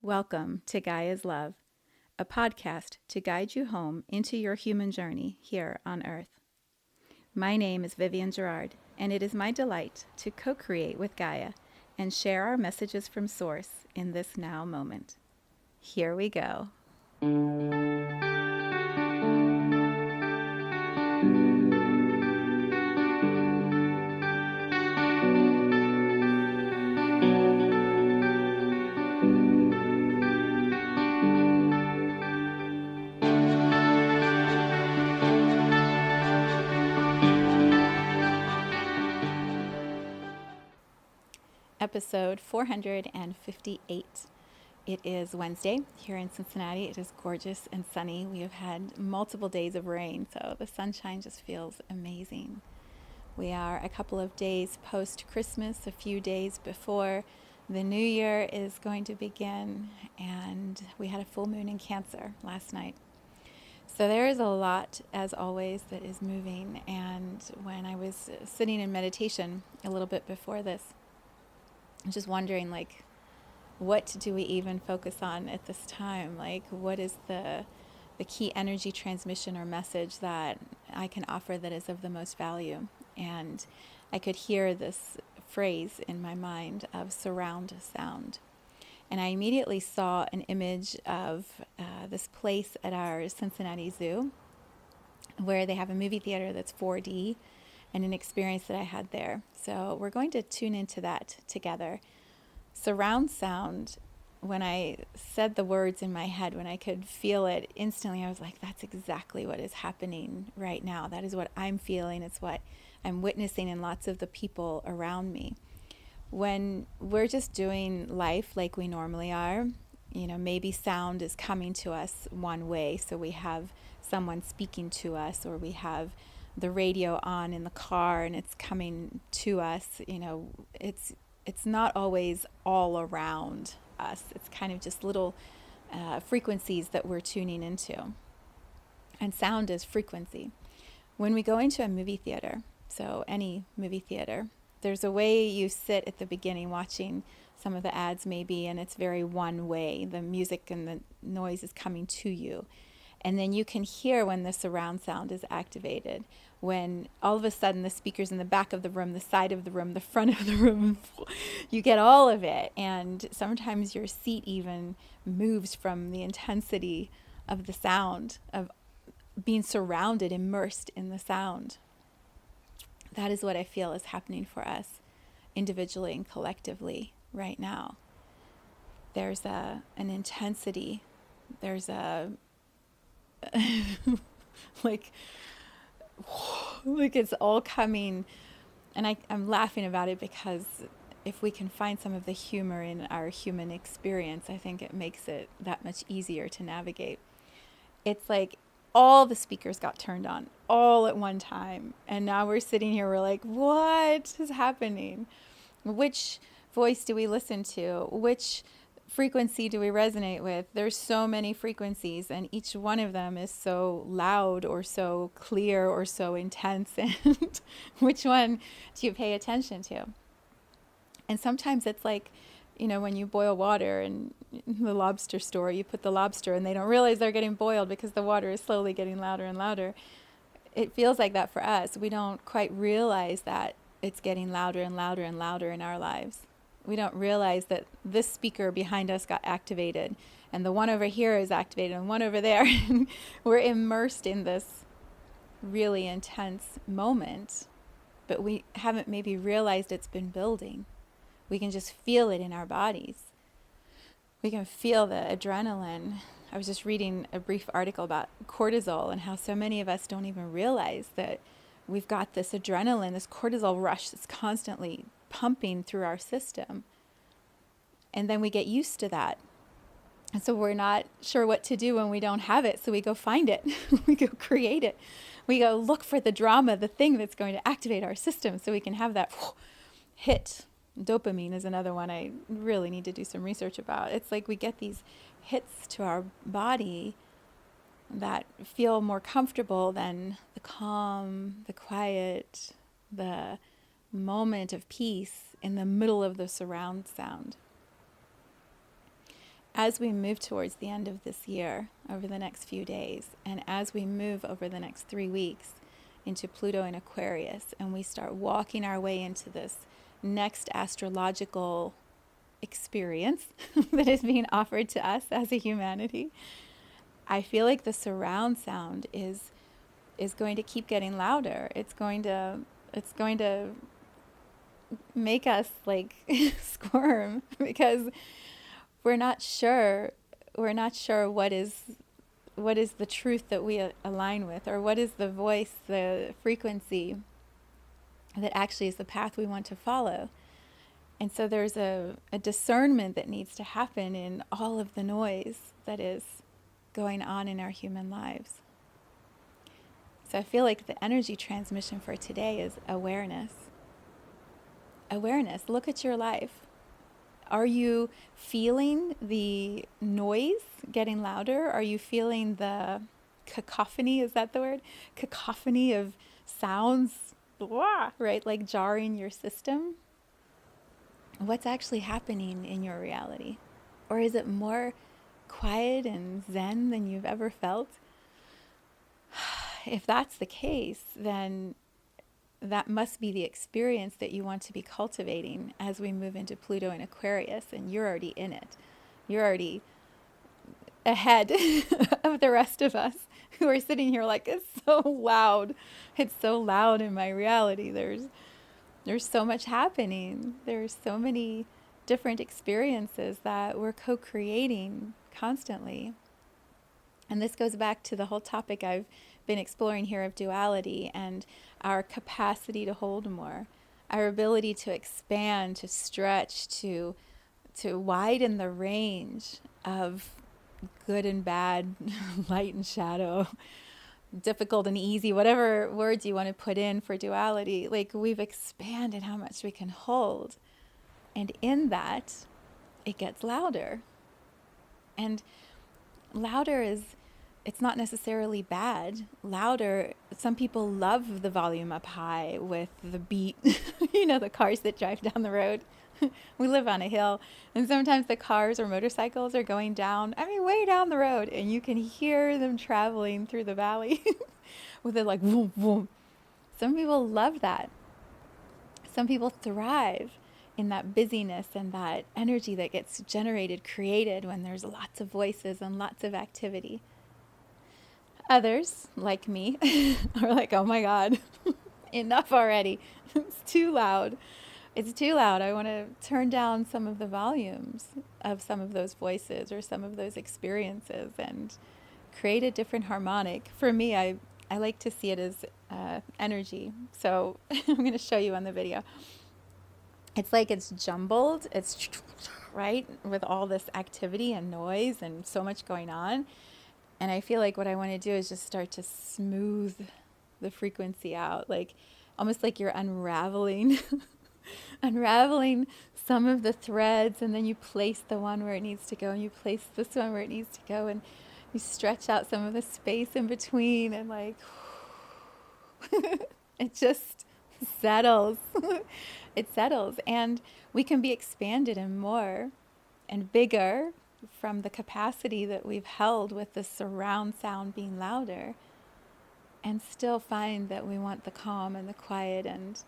Welcome to Gaia's Love, a podcast to guide you home into your human journey here on Earth. My name is Vivienne Gerard, and it is my delight to co-create with Gaia and share our messages from Source in this now moment. Here we go. Episode 458. It is Wednesday here in Cincinnati. It is gorgeous and sunny. We have had multiple days of rain, so the sunshine just feels amazing. We are a couple of days post-Christmas, a few days before the new year is going to begin, and we had a full moon in Cancer last night. So there is a lot, as always, that is moving, and when I was sitting in meditation a little bit before this, I'm just wondering, what do we even focus on at this time? What is the key energy transmission or message that I can offer that is of the most value? And I could hear this phrase in my mind of surround sound. And I immediately saw an image of this place at our Cincinnati Zoo where they have a movie theater that's 4D, and an experience that I had there. So we're going to tune into that together. Surround sound, when I said the words in my head, when I could feel it instantly, I was like, that's exactly what is happening right now. That is what I'm feeling. It's what I'm witnessing in lots of the people around me. When we're just doing life like we normally are, maybe sound is coming to us one way. So we have someone speaking to us, or we have the radio on in the car and it's coming to us. It's not always all around us. It's kind of just little frequencies that we're tuning into. And sound is frequency. When we go into a movie theater, so any movie theater, there's a way you sit at the beginning watching some of the ads maybe, and it's very one way. The music and the noise is coming to you. And then you can hear when the surround sound is activated, when all of a sudden the speakers in the back of the room, the side of the room, the front of the room, you get all of it. And sometimes your seat even moves from the intensity of the sound, of being surrounded, immersed in the sound. That is what I feel is happening for us individually and collectively right now. There's an intensity. There's a like it's all coming, and I'm laughing about it because if we can find some of the humor in our human experience, I think it makes it that much easier to navigate. It's like all the speakers got turned on all at one time, and now we're sitting here, we're like, what is happening? Which voice do we listen to? Which frequency do we resonate with? There's so many frequencies, and each one of them is so loud or so clear or so intense. And which one do you pay attention to? And sometimes it's like, when you boil water in the lobster store, you put the lobster and they don't realize they're getting boiled because the water is slowly getting louder and louder. It feels like that for us. We don't quite realize that it's getting louder and louder and louder in our lives. We don't realize that this speaker behind us got activated, and the one over here is activated, and one over there. We're immersed in this really intense moment, but we haven't maybe realized it's been building. We can just feel it in our bodies. We can feel the adrenaline. I was just reading a brief article about cortisol and how so many of us don't even realize that we've got this adrenaline, this cortisol rush that's constantly pumping through our system. And then we get used to that. And so we're not sure what to do when we don't have it. So we go find it. We go create it. We go look for the drama, the thing that's going to activate our system so we can have that hit. Dopamine is another one I really need to do some research about. It's like we get these hits to our body that feel more comfortable than the calm, the quiet, the moment of peace in the middle of the surround sound. as we move towards the end of this year, over the next few days, and as we move over the next 3 weeks into Pluto and Aquarius, and we start walking our way into this next astrological experience that is being offered to us as a humanity, I feel like the surround sound is going to keep getting louder. It's going to make us like squirm, because we're not sure what is the truth that we align with, or what is the voice, the frequency that actually is the path we want to follow. And so there's a discernment that needs to happen in all of the noise that is going on in our human lives. So I feel like the energy transmission for today is awareness. Awareness. Look at your life. Are you feeling the noise getting louder? Are you feeling the cacophony? Is that the word? Cacophony of sounds, right? Like jarring your system. What's actually happening in your reality? Or is it more quiet and zen than you've ever felt? If that's the case, then that must be the experience that you want to be cultivating as we move into Pluto and Aquarius, and you're already in it. You're already ahead of the rest of us who are sitting here like, it's so loud. It's so loud in my reality. There's so much happening. There's so many different experiences that we're co-creating constantly. And this goes back to the whole topic I've been exploring here of duality and our capacity to hold more, our ability to expand, to stretch, to widen the range of good and bad, light and shadow, difficult and easy, whatever words you want to put in for duality. Like, we've expanded how much we can hold. And in that, it gets louder. And louder it's not necessarily bad. Louder, some people love the volume up high with the beat, the cars that drive down the road. We live on a hill, and sometimes the cars or motorcycles are going down, way down the road, and you can hear them traveling through the valley with it like boom, boom. Some people love that. Some people thrive in that busyness and that energy that gets generated, created when there's lots of voices and lots of activity. Others, like me, are like, oh my God, enough already. It's too loud. It's too loud. I want to turn down some of the volumes of some of those voices or some of those experiences and create a different harmonic. For me, I like to see it as energy. So I'm going to show you on the video. It's like it's jumbled. It's right with all this activity and noise and so much going on. And I feel like what I want to do is just start to smooth the frequency out, like almost like you're unraveling some of the threads, and then you place the one where it needs to go, and you place this one where it needs to go, and you stretch out some of the space in between, and like it just settles. It settles, and we can be expanded and more and bigger from the capacity that we've held with the surround sound being louder, and still find that we want the calm and the quiet and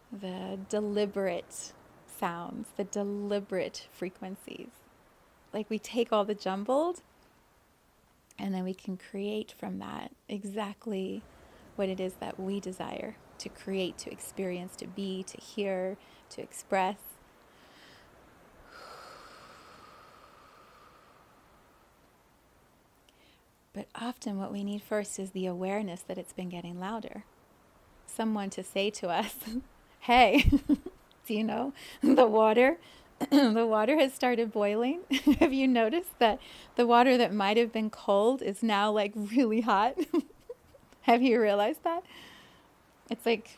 the deliberate sounds, the deliberate frequencies. Like, we take all the jumbled, and then we can create from that exactly what it is that we desire to create, to experience, to be, to hear, to express. But often what we need first is the awareness that it's been getting louder. Someone to say to us, hey, do you know the water? The water has started boiling. Have you noticed that the water that might have been cold is now like really hot? Have you realized that? It's like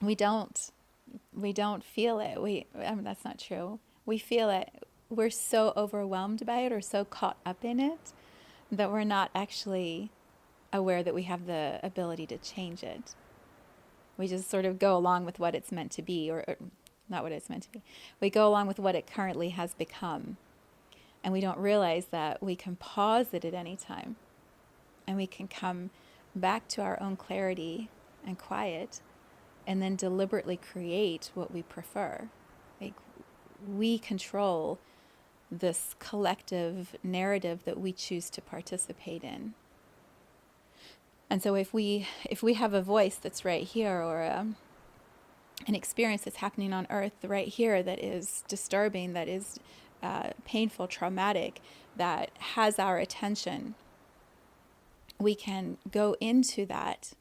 we don't feel it. That's not true. We feel it. We're so overwhelmed by it or so caught up in it that we're not actually aware that we have the ability to change it. We just sort of go along with what it's meant to be, or not what it's meant to be. We go along with what it currently has become. And we don't realize that we can pause it at any time. And we can come back to our own clarity and quiet, and then deliberately create what we prefer. Like, we control this collective narrative that we choose to participate in. And so if we have a voice that's right here, or an experience that's happening on earth right here that is disturbing, that is painful, traumatic, that has our attention, we can go into that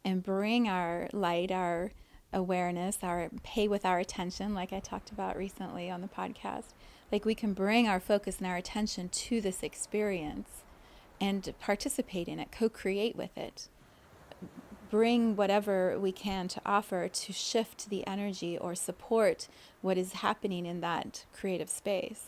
and bring our light, our awareness, our pay with our attention, like I talked about recently on the podcast. Like, we can bring our focus and our attention to this experience and participate in it, co-create with it, bring whatever we can to offer to shift the energy or support what is happening in that creative space.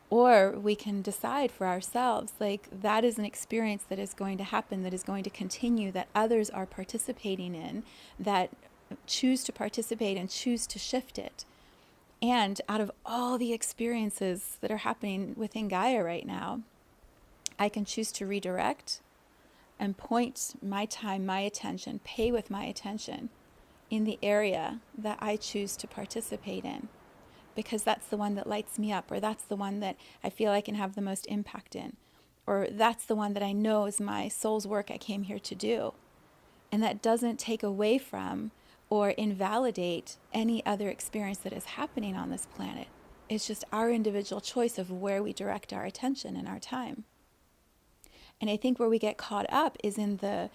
Or we can decide for ourselves, like, that is an experience that is going to happen, that is going to continue, that others are participating in, that choose to participate and choose to shift it. And out of all the experiences that are happening within Gaia right now, I can choose to redirect and point my time, my attention, pay with my attention in the area that I choose to participate in, because that's the one that lights me up, or that's the one that I feel I can have the most impact in, or that's the one that I know is my soul's work I came here to do. And that doesn't take away from or invalidate any other experience that is happening on this planet. It's just our individual choice of where we direct our attention and our time. And I think where we get caught up is in the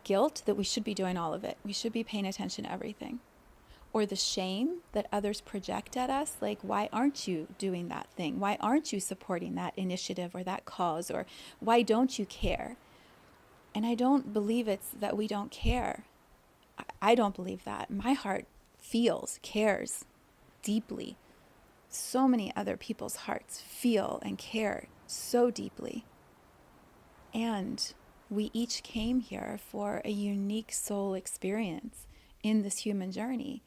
guilt that we should be doing all of it. We should be paying attention to everything. Or the shame that others project at us, like, why aren't you doing that thing? Why aren't you supporting that initiative or that cause? Or why don't you care? And I don't believe it's that we don't care. I don't believe that. My heart feels, cares deeply. So many other people's hearts feel and care so deeply. And we each came here for a unique soul experience in this human journey.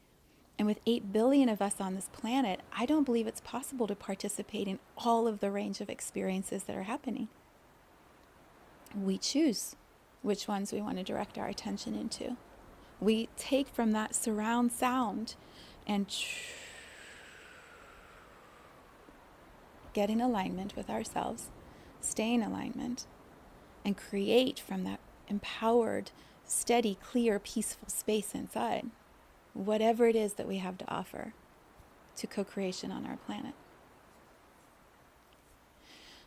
And with 8 billion of us on this planet, I don't believe it's possible to participate in all of the range of experiences that are happening. We choose which ones we want to direct our attention into. We take from that surround sound and get in alignment with ourselves, stay in alignment, and create from that empowered, steady, clear, peaceful space inside whatever it is that we have to offer to co-creation on our planet.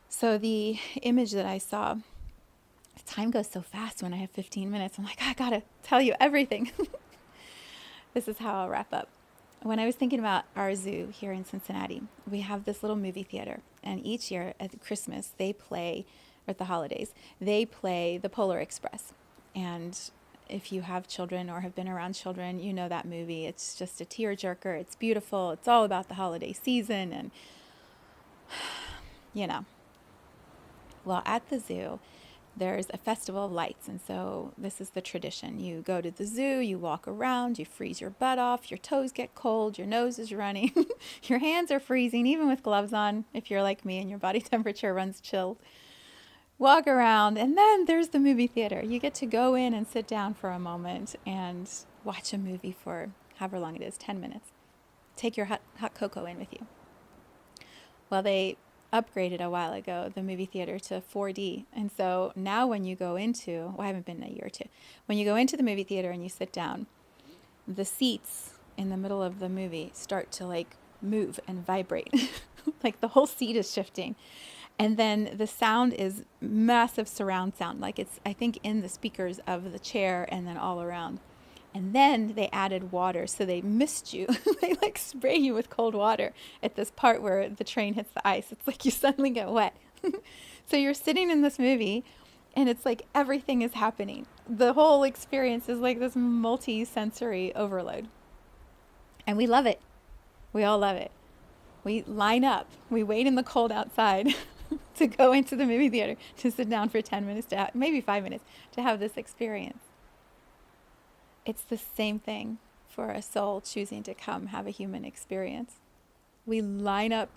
So the image that I saw, time goes so fast when I have 15 minutes. I'm like, I gotta tell you everything. This is how I'll wrap up. When I was thinking about our zoo here in Cincinnati, we have this little movie theater. And each year at Christmas, they play, or at the holidays, they play The Polar Express. And if you have children or have been around children, you know that movie. It's just a tearjerker. It's beautiful. It's all about the holiday season. And, you know. Well, at the zoo, there's a festival of lights. And so this is the tradition. You go to the zoo, you walk around, you freeze your butt off, your toes get cold, your nose is running, your hands are freezing, even with gloves on, if you're like me and your body temperature runs chilled. Walk around, and then there's the movie theater. You get to go in and sit down for a moment and watch a movie for however long it is, 10 minutes. Take your hot cocoa in with you. Well, they upgraded a while ago the movie theater to 4D. And so now when you go into, I haven't been in a year or two, when you go into the movie theater and you sit down, the seats in the middle of the movie start to like move and vibrate. Like the whole seat is shifting. And then the sound is massive surround sound, like it's, I think, in the speakers of the chair and then all around. And then they added water, so they mist you. They like spray you with cold water at this part where the train hits the ice. It's like you suddenly get wet. So you're sitting in this movie, and it's like everything is happening. The whole experience is like this multi-sensory overload. And we love it. We all love it. We line up. We wait in the cold outside to go into the movie theater, to sit down for 10 minutes, maybe 5 minutes, to have this experience. It's the same thing for a soul choosing to come have a human experience. We line up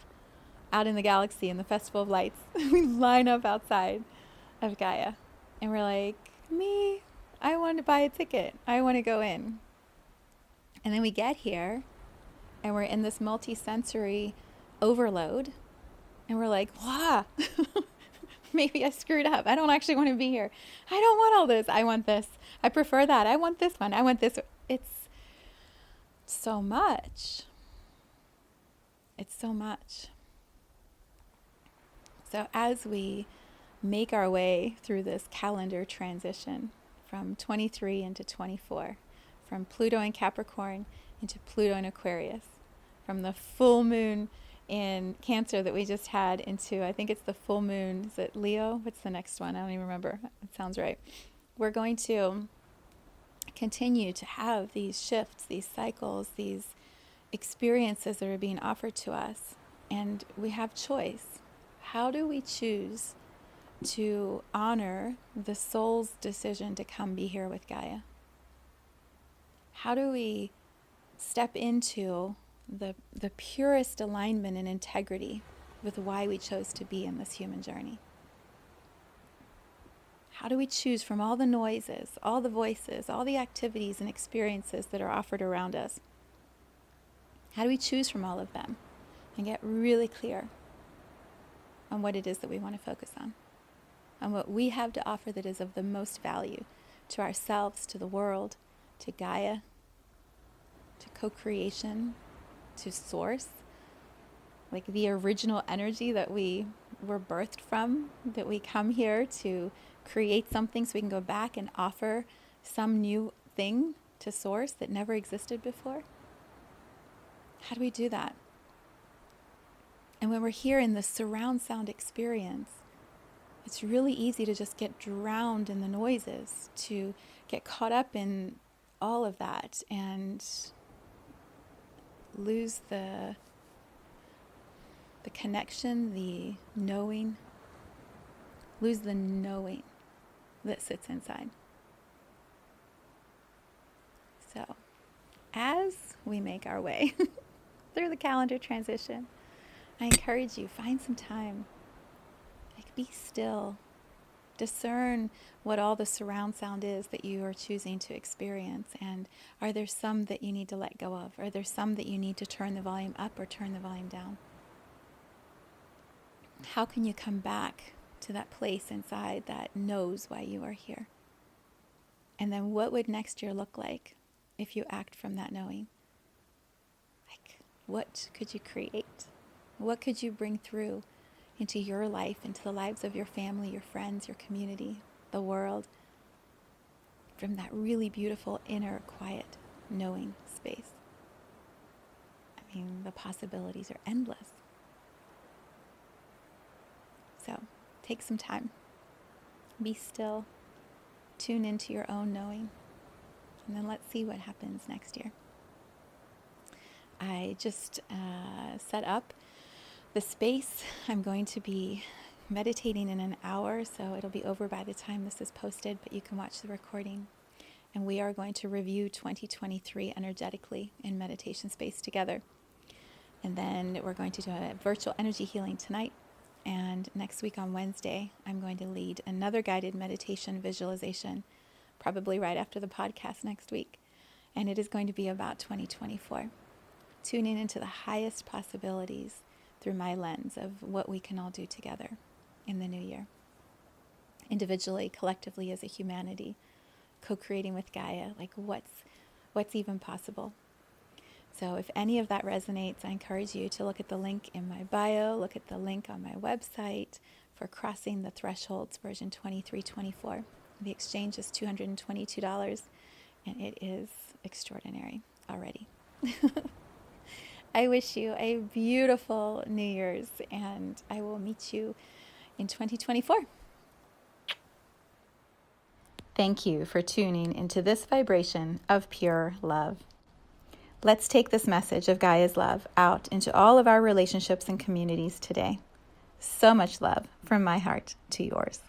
out in the galaxy in the Festival of Lights. We line up outside of Gaia. And we're like, me, I want to buy a ticket. I want to go in. And then we get here and we're in this multi-sensory overload. And we're like, wow, maybe I screwed up. I don't actually want to be here. I don't want all this. I want this. I prefer that. I want this one. I want this. It's so much. It's so much. So as we make our way through this calendar transition from 23 into 24, from Pluto in Capricorn into Pluto in Aquarius, from the full moon in Cancer that we just had into, I think it's the full moon, is it Leo? What's the next one? I don't even remember. It sounds right. We're going to continue to have these shifts, these cycles, these experiences that are being offered to us. And we have choice. How do we choose to honor the soul's decision to come be here with Gaia? How do we step into the purest alignment and integrity with why we chose to be in this human journey? How do we choose from all the noises, all the voices, all the activities and experiences that are offered around us? How do we choose from all of them and get really clear on what it is that we want to focus on what we have to offer that is of the most value to ourselves, to the world, to Gaia, to co-creation, to source, like the original energy that we were birthed from, that we come here to create something so we can go back and offer some new thing to source that never existed before? How do we do that? And when we're here in the surround sound experience, it's really easy to just get drowned in the noises, to get caught up in all of that and lose the connection, the knowing, lose the knowing that sits inside. So, as we make our way through the calendar transition, I encourage you, find some time. Like, be still. Discern what all the surround sound is that you are choosing to experience. And are there some that you need to let go of? Are there some that you need to turn the volume up or turn the volume down? How can you come back to that place inside that knows why you are here? And then what would next year look like if you act from that knowing? Like, what could you create? What could you bring through into your life, into the lives of your family, your friends, your community, the world, from that really beautiful inner quiet knowing space? I mean, the possibilities are endless. So take some time, be still, tune into your own knowing, and then let's see what happens next year. I just set up the space. I'm going to be meditating in an hour, so it'll be over by the time this is posted, but you can watch the recording. And we are going to review 2023 energetically in meditation space together. And then we're going to do a virtual energy healing tonight. And next week on Wednesday, I'm going to lead another guided meditation visualization, probably right after the podcast next week. And it is going to be about 2024. Tuning into the highest possibilities through my lens of what we can all do together in the new year. Individually, collectively as a humanity, co-creating with Gaia, like what's even possible. So if any of that resonates, I encourage you to look at the link in my bio, look at the link on my website for Crossing the Thresholds version 2324. The exchange is $222, and it is extraordinary already. I wish you a beautiful New Year's, and I will meet you in 2024. Thank you for tuning into this vibration of pure love. Let's take this message of Gaia's love out into all of our relationships and communities today. So much love from my heart to yours.